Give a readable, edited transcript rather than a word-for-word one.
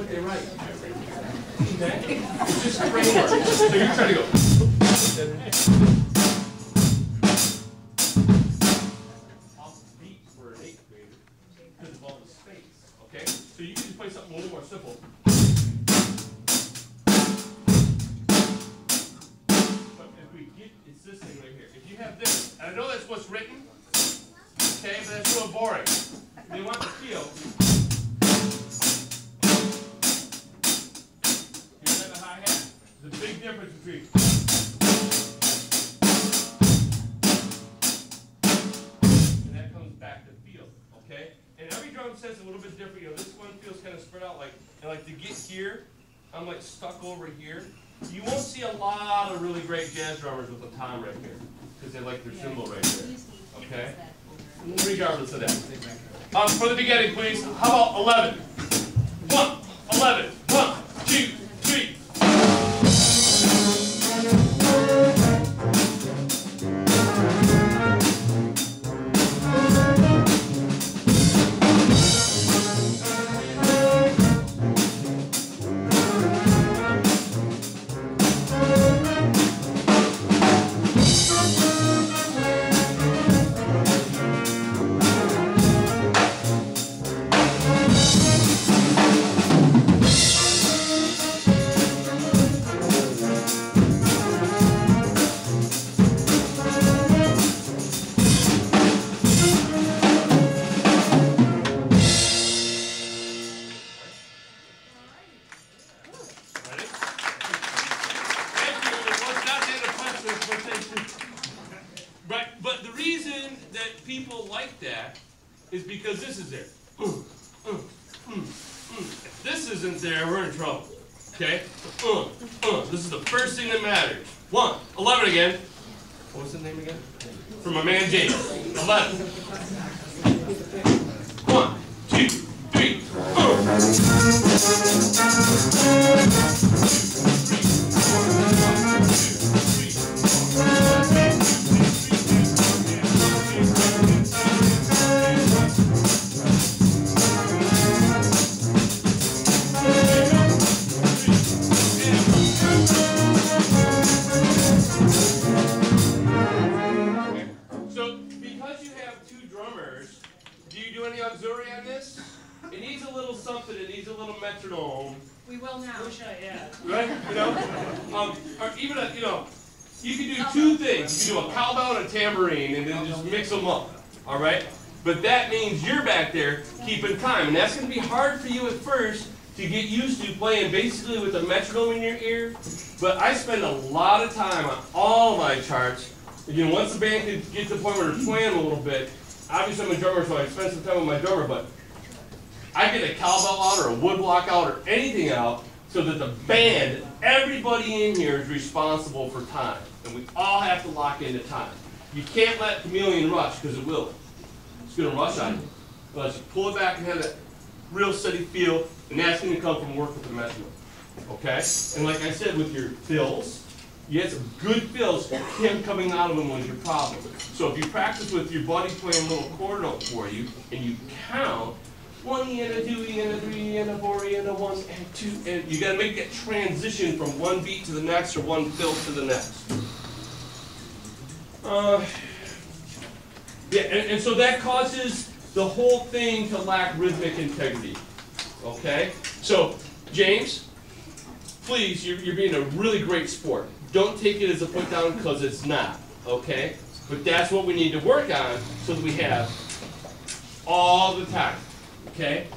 what they write. Okay? It's just a framework. So you're trying to go. Off beat for an 8th grader because of all the space. Okay? So you can just play something a little more simple. But if we get, it's this thing right here. If you have this, and I know that's what's written, okay, but that's real boring. They want the feel. Here's that the hi-hat. There's a big difference between. And that comes back to feel, okay? And every drum set's a little bit different. You know, this one feels kind of spread out, like, and like to get here, I'm like stuck over here. You won't see a lot of really great jazz drummers with a tom right here, because they like their cymbal right here, okay? Regardless of that. From the beginning, please. How about 11? 1, 11. 1, 2, 3. Right, but the reason that people like that is because this is there. If this isn't there, we're in trouble. Okay? This is the first thing that matters. 1, 11 again. What was his name again? From my man James. 11. 1, 2, 3. Auxiliary on this? It needs a little something. It needs a little metronome. We will now. Wish I had. Right? You know, or even a, you know, you can do two things. You can do a cowbell and a tambourine, and then just mix them up. All right? But that means you're back there keeping time, and that's going to be hard for you at first to get used to playing basically with a metronome in your ear. But I spend a lot of time on all my charts. You know, once the band can get to the point where they're playing a little bit. Obviously, I'm a drummer, so I spend some time with my drummer, but I get a cowbell out or a woodblock out or anything out so that the band, everybody in here is responsible for time. And we all have to lock into time. You can't let chameleon rush, because it will. It's going to rush on you. Unless you pull it back and have that real steady feel, and that's going to come from work with the metronome. Okay? And like I said, with your fills, you had some good fills, him coming out of them was your problem. So if you practice with your buddy playing a little chord note for you, and you count 1 E and a 2 E and a 3 E and a 4 E and a 1 and 2, and you got to make that transition from one beat to the next or one fill to the next. Yeah, and so that causes the whole thing to lack rhythmic integrity. Okay? So, James, please, you're being a really great sport. Don't take it as a put down because it's not, okay? But that's what we need to work on so that we have all the time, okay?